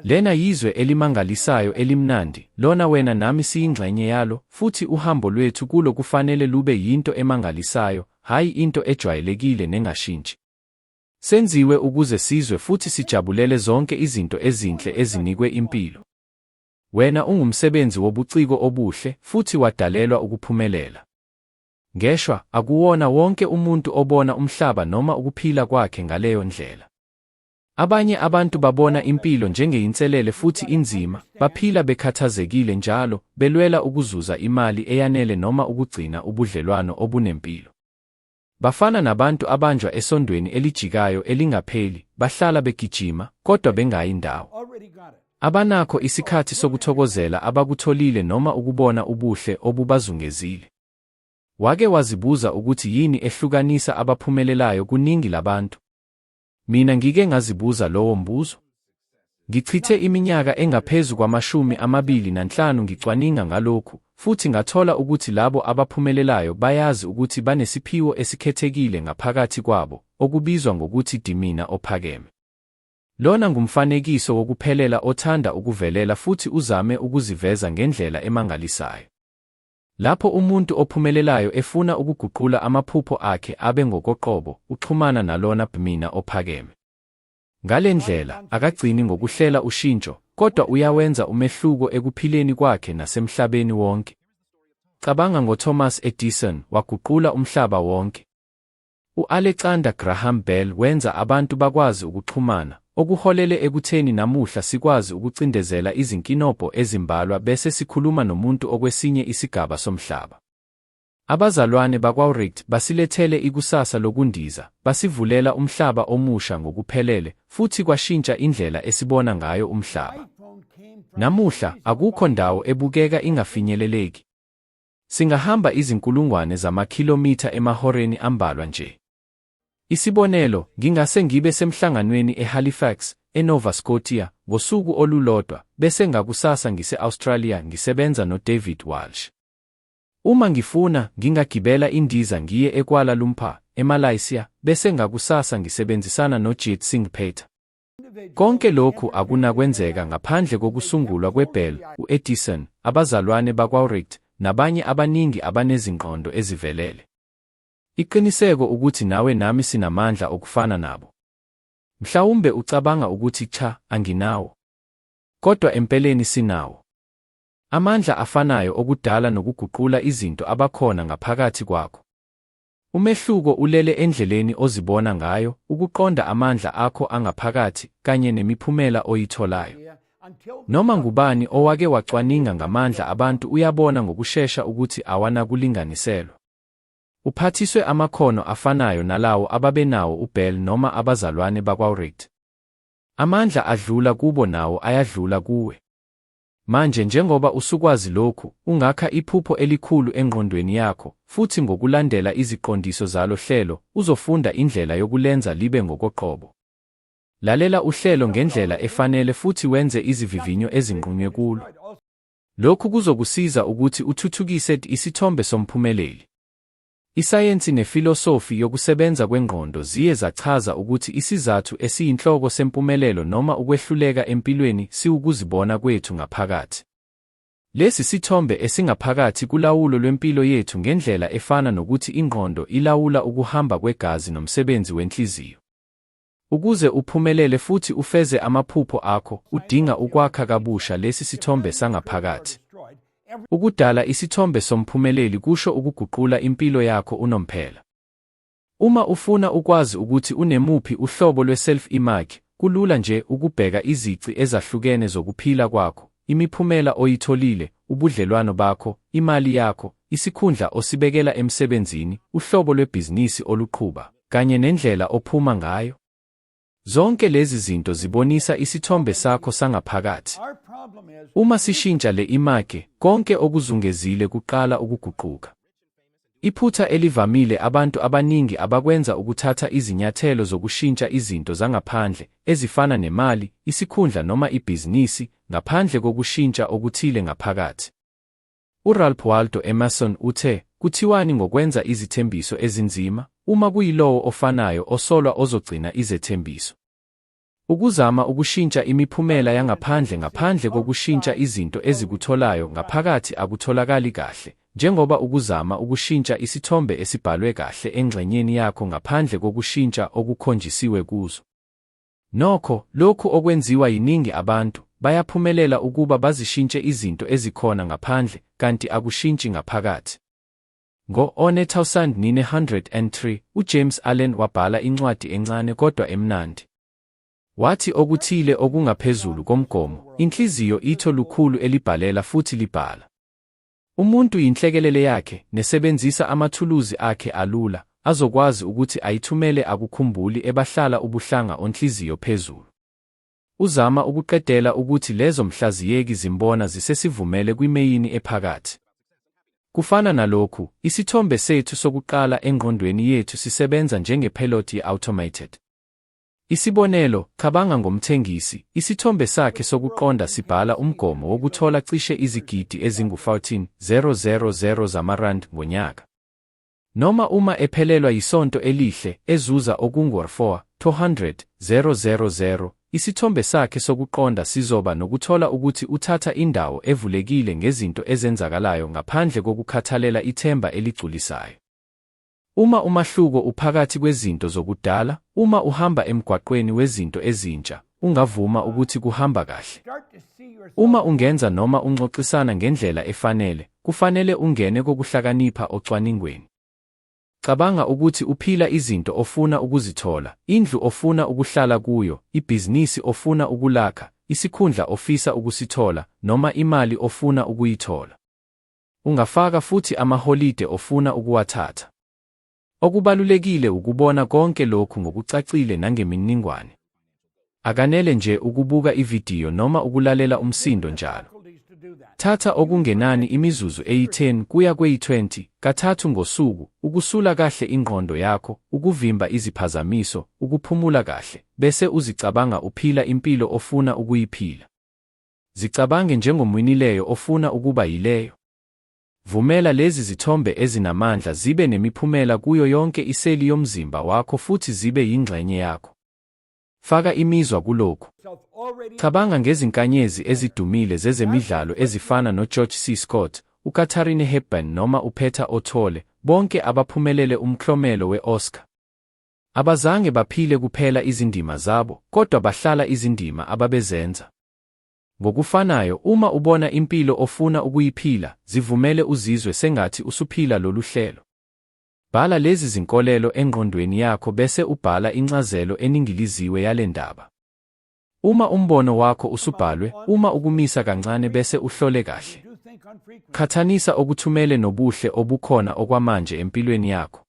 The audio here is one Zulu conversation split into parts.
Lena yizwe elimangalisayo elimnandi, lona wena nami siyingxenye yalo, futhi uhambo lwethu kulo kufanele lube yinto emangalisayo, hayi into ejwayelekile nengashintshi. Senziwe ukuze sizwe futhi sijabulele zonke izinto ezinhle ezinikwe impilo. Wena ungumsebenzi wobuciko obuhle, futhi wadalelwa ukuphumelela. Ngeshwa, akuwona wonke umuntu obona umhlaba noma ukuphila kwakhe ngaleyo ndlela. Abanye abantu babona impilo njengeyinselele futhi inzima, baphila bekhathazekile njalo, belwela ukuzuza imali eyanele noma ukugcina ubudlelwano obunempilo. Bafana nabantu abanjwa esondweni elijikayo elingapheli, bahlala begijima, kodwa bengayi ndawo. Abanakho isikhathi sokuthokozela abakutholile noma ukubona ubuhle obubazungezile. Wake wazibuza ukuthi yini ehlukanisa abaphumelelayo kuningi labantu? Mina ngike ngazibuza lowo mbuzo. Ngichithe iminyaka engaphezu kwa25 ngicwaninga ngalokhu, futhi ngathola ukuthi labo abaphumelelayo bayazi ukuthi banesiphiwo esikhethekile ngaphakathi kwabo, okubizwa ngokuthi dimina ophakeme. Lona ngumfanekiso wokuphelela othanda ukuvelela futhi uzame ukuziveza ngendlela emangalisayo. Lapho umuntu ophumelelayo efuna ukuguqula amaphupho akhe abe ngokoqobo, uxhumana nalona dimina ophakeme. Ngale ndlela, akagcini ngokuhlela ushintsho, kodwa uyawenza umehluko ekuphileni kwakhe nasemhlabeni wonke. Cabanga ngoThomas Edison, waguqula umhlaba wonke. U-Alexander Graham Bell wenza abantu bakwazi ukuxhumana, okuholele ekutheni namuhla sikwazi ukucindezela izinkinobho ezimbalwa bese sikhuluma nomuntu okwesinye isigaba somhlaba. Abazalwane bakwaWright basilethele ikusasa lokundiza, basivulela umhlaba omusha ngokuphelele, futhi kwashintsha indlela esibona ngayo umhlaba. Namuhla, akukho ndawo ebukeka ingafinyeleleki. Singahamba izinkulungwane zamakhilomitha emahoreni ambalwa nje. Isibonelo, ngingase ngibe semhlanganweni eHalifax, eNova Scotia, ngosuku olulodwa, bese ngakusasa ngise-Australia ngisebenza noDavid Walsh. Uma ngifuna, ngingagibela indiza ngiye eKuala Lumpur, eMalaysia, bese ngakusasa ngisebenzisana noJit Singh Pater. Konke lokhu akunakwenzeka ngaphandle kokusungulwa kweBell, u-Edison, abazalwane bakwaWright, nabanye abaningi abanezingqondo ezivelele. Iqiniseko ukuthi nawe nami sinamandla okufana nabo. Mhlawumbe ucabanga ukuthi cha, anginawo. Kodwa empeleni sinawo. Amandla afanayo okudala nokuguqula izinto abakhona ngaphakathi kwakho. Umehluko ulele endleleni ozibona ngayo, ukuqonda amandla akho angaphakathi, kanye nemiphumela oyitholayo. Noma ngubani owake wacwaninga ngamandla abantu uyabona ngokushesha ukuthi awanakulinganiselwa. Uphathiswe amakhono afanayo nalawo ababenawo uBell noma abazalwane bakwaWright. Amandla adlula kubo nawo ayadlula kuwe. Manje njengoba usukwazi lokhu, ungakha iphupho elikhulu engqondweni yakho, futhi ngokulandela iziqondiso zalo hlelo, uzofunda indlela yokulenza libe ngokoqobo. Lalela uhlelo ngendlela efanele futhi wenze izivivinyo ezinqunywe kulo. Lokhu kuzokusiza ukuthi uthuthukise isithombe somphumeleli. Isayensi nefilosofi yokusebenza kwengqondo ziye zachaza ukuthi isizathu esiyinhloko sempumelelo noma ukwehluleka empilweni siwukuzibona kwethu ngaphakathi. Lesi sithombe esingaphakathi kulawulo lwempilo yethu ngendlela efana nokuthi ingqondo ilawula ukuhamba kwegazi nomsebenzi wenhliziyo. Ukuze uphumelele futhi ufeze amaphupho akho, udinga ukwakha kabusha lesi sithombe sangaphakathi. Ukudala isithombe somphumeleli kusho ukuguqula impilo yakho unomphela. Uma ufuna ukwazi ukuthi unemuphi uhlobo lwe-self-image, kulula nje ukubheka izici ezahlukene zokuphila kwakho, imiphumela oyitholile, ubudlelwano bakho, imali yakho, isikhundla osibekela emsebenzini, uhlobo lwebhizinisi oluqhuba, kanye nendlela ophuma ngayo. Zonke lezi zinto zibonisa isithombe sakho sangaphakathi. Uma sishintsha le image, konke okuzungezile kuqala ukuguquka. Iphutha elivamile abantu abaningi abakwenza ukuthatha izinyathelo zokushintsha izinto zangaphandle, ezifana nemali, isikhundla noma ibhizinisi, ngaphandle kokushintsha okuthile ngaphakathi. uRalph Waldo Emerson uthe, kuthiwani ngokwenza izithembiso ezinzima, uma kuyilowo ofanayo osolwa ozogcina izethembiso. Ukuzama ukushintsha imiphumela yangaphandle ngaphandle kokushintsha izinto ezikutholayo ngaphakathi akutholakali kahle, njengoba ukuzama ukushintsha isithombe esibhalwe kahle engxenyeni yakho ngaphandle kokushintsha okukhonjisiwe kuzo. Nokho, lokhu okwenziwa yiningi abantu, bayaphumelela ukuba bazishintshe izinto ezikhona ngaphandle, kanti akushintshi ngaphakathi. Ngo-1903, uJames Allen wabhala incwadi encane kodwa emnandi. Wathi okuthile okungaphezulu komgomo, inhliziyo itho lukhulu elibhalela futhi libhala. Umuntu yinhlekelele yakhe, nesebenzisa amathuluzi akhe alula, azokwazi ukuthi ayithumele akukhumbuli ebahlala ubuhlanga onhliziyo phezulu. Uzama ukuqedela ukuthi lezo mhlaziyeki zimbona zisesivumele kwimeyini ephakathi. Kufana nalokhu, isithombe sethu sokuqala engqondweni yethu sisebenza njengepilot ye-automated. Isibonelo, cabanga ngomthengisi, isithombe sakhe sokuqonda sibhala umgomo wokuthola cishe izigidi ezingu-14,000 zamarandi ngonyaka. Noma uma ephelelwa yisonto elihle, ezuza okungu-400,000, isithombe sakhe sokuqonda sizoba nokuthola ukuthi uthatha indawo evulekile ngezinto ezenzakalayo ngaphandle kokukhathalela ithemba eligculisayo. Uma umahluko uphakathi kwezinto zokudala, uma uhamba emgwaqweni wezinto ezintsha, ungavuma ukuthi kuhamba kahle. Uma ungenza noma unxoxisana ngendlela efanele, kufanele ungene kokuhlakanipha ocwaningweni. Cabanga ukuthi uphila izinto ofuna ukuzithola, indlu ofuna ukuhlala kuyo, ibhizinisi ofuna ukulakha, isikhundla ofisa ukusithola, noma imali ofuna ukuyithola. Ungafaka futhi amaholide ofuna ukuwathatha. Okubalulekile ukubona konke lokhu ngokucacile nangemininingwane. Akanele nje ukubuka ividiyo noma ukulalela umsindo njalo. Thatha okungenani imizuzu eyi-10 kuya kweyi-20, kathathu ngosuku, ukusula kahle ingqondo yakho, ukuvimba iziphazamiso, ukuphumula kahle, bese uzicabanga uphila impilo ofuna ukuyiphila. Zicabange njengomwinileyo ofuna ukuba yileyo. Vumela lezi zithombe ezinamandla zibe nemiphumela kuyo yonke iseli yomzimba wakho futhi zibe yingxenye yakho. Faka imizwa kulokhu. Cabanga ngezinkanyezi ezidumile zezemidlalo ezifana noGeorge C. Scott, uKatharine Hepburn noma uPeter O'Toole, bonke abaphumelele umklomelo we-Oscar. Abazange baphile kuphela izindima zabo, kodwa bahlala izindima ababezenza. Ngokufanayo, uma ubona impilo ofuna ukuyiphila, zivumele uzizwe sengathi usuphila lolu hlelo. Bhala lezi zinkolelo engqondweni yakho bese ubhala incazelo eningiliziwe yale ndaba. Uma umbono wakho usubhalwe, uma ukumisa kancane bese uhlole kahle. Qhathanisa okuthumele nobuhle obukhona okwamanje empilweni yakho.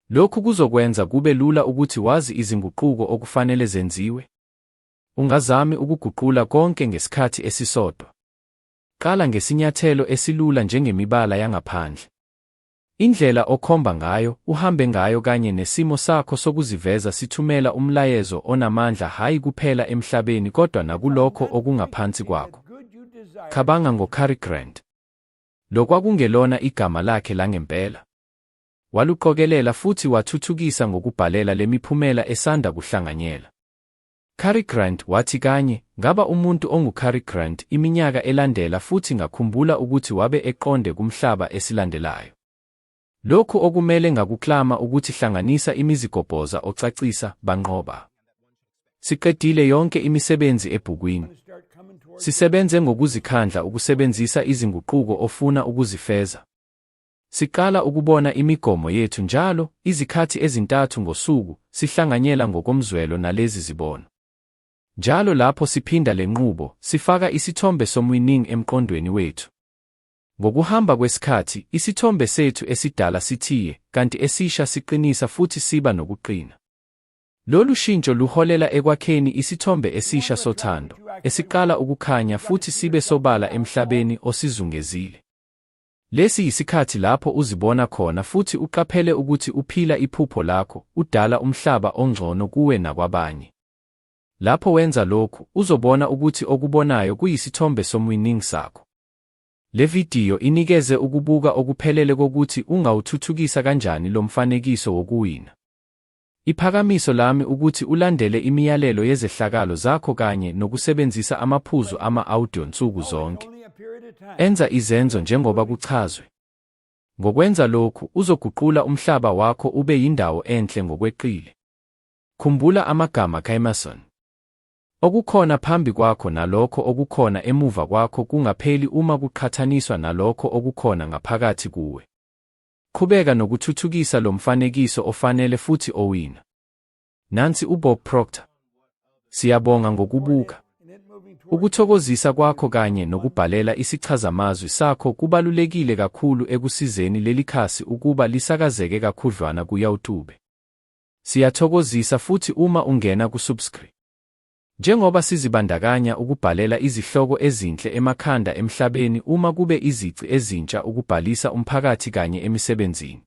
Lokhu kuzokwenza kube lula ukuthi wazi izinguquko okufanele zenziwe. Ungazami ukuguqula konke ngesikhathi esisodwa. Qala ngesinyathelo esilula njengemibala yangaphandle. Indlela okhomba ngayo, uhambe ngayo kanye nesimo sakho sokuziveza sithumela umlayezo onamandla hayi kuphela emhlabeni kodwa nakulokho okungaphansi kwakho. Cabanga ngoCary Grant. Lokwakungelona igama lakhe langempela. Waluqokelela futhi wathuthukisa ngokubhalela lemiphumela esanda kuhlanganyela. Cary Grant wathi kanye, ngaba umuntu onguCary Grant iminyaka elandela futhi ngakhumbula ukuthi wabe eqonde kumhlaba esilandelayo. Lokhu okumele ngakuklama ukuthi hlanganisa imizigobhoza ocacisa, banqoba. Siqedile yonke imisebenzi ebhukwini. Sisebenze ngokuzikhandla ukusebenzisa izinguquko ofuna ukuzifeza. Siqala ukubona imigomo yethu njalo, izikhathi ezintathu ngosuku, sihlanganyela ngokomzwelo nalezi zibono. Njalo lapho siphinda lenqubo, sifaka isithombe somwining emqondweni wethu. Ngokuhamba kwesikhathi, isithombe sethu esidala sithiye, kanti esisha siqinisa futhi siba nokuqina. Lolu shintsho luholela ekwakheni isithombe esisha sothando, esiqala ukukhanya futhi sibe sobala emhlabeni osizungezile. Lesi yisikhathi lapho uzibona khona futhi uqaphele ukuthi uphila iphupho lakho, udala umhlaba ongcono kuwe nakwabanye. Lapho wenza lokhu, uzobona ukuthi okubonayo kuyisithombe somwining sakho. Le vidiyo inikeze ukubuka okuphelele kokuthi ungawuthuthukisa kanjani lo mfanekiso wokuwina. Iphakamiso lami ukuthi ulandele imiyalelo yezehlakalo zakho kanye nokusebenzisa amaphuzu ama-audio nsuku zonke. Enza izenzo njengoba kuchazwe. Ngokwenza lokhu, uzoguqula umhlaba wakho ube yindawo enhle ngokweqile. Khumbula amagama kaEmerson. Okukhona phambi kwakho nalokho okukhona emuva kwakho kungapheli uma kuqhathaniswa nalokho okukhona ngaphakathi kuwe. Qhubeka nokuthuthukisa lo mfanekiso ofanele futhi owina. Nansi uBob Proctor. Siyabonga ngokubuka. Ukuthokozisa kwakho kanye nokubhalela isichazamazwi sakho kubalulekile kakhulu ekusizeni leli khasi ukuba lisakazeke kakhudlwana ku-YouTube. Siyathokozisa futhi uma ungena ku-subscribe. Njengoba sizibandakanya ukubhalela izihloko ezinhle emakhanda emhlabeni uma kube izici ezintsha ukubhalisa umphakathi kanye emisebenzini.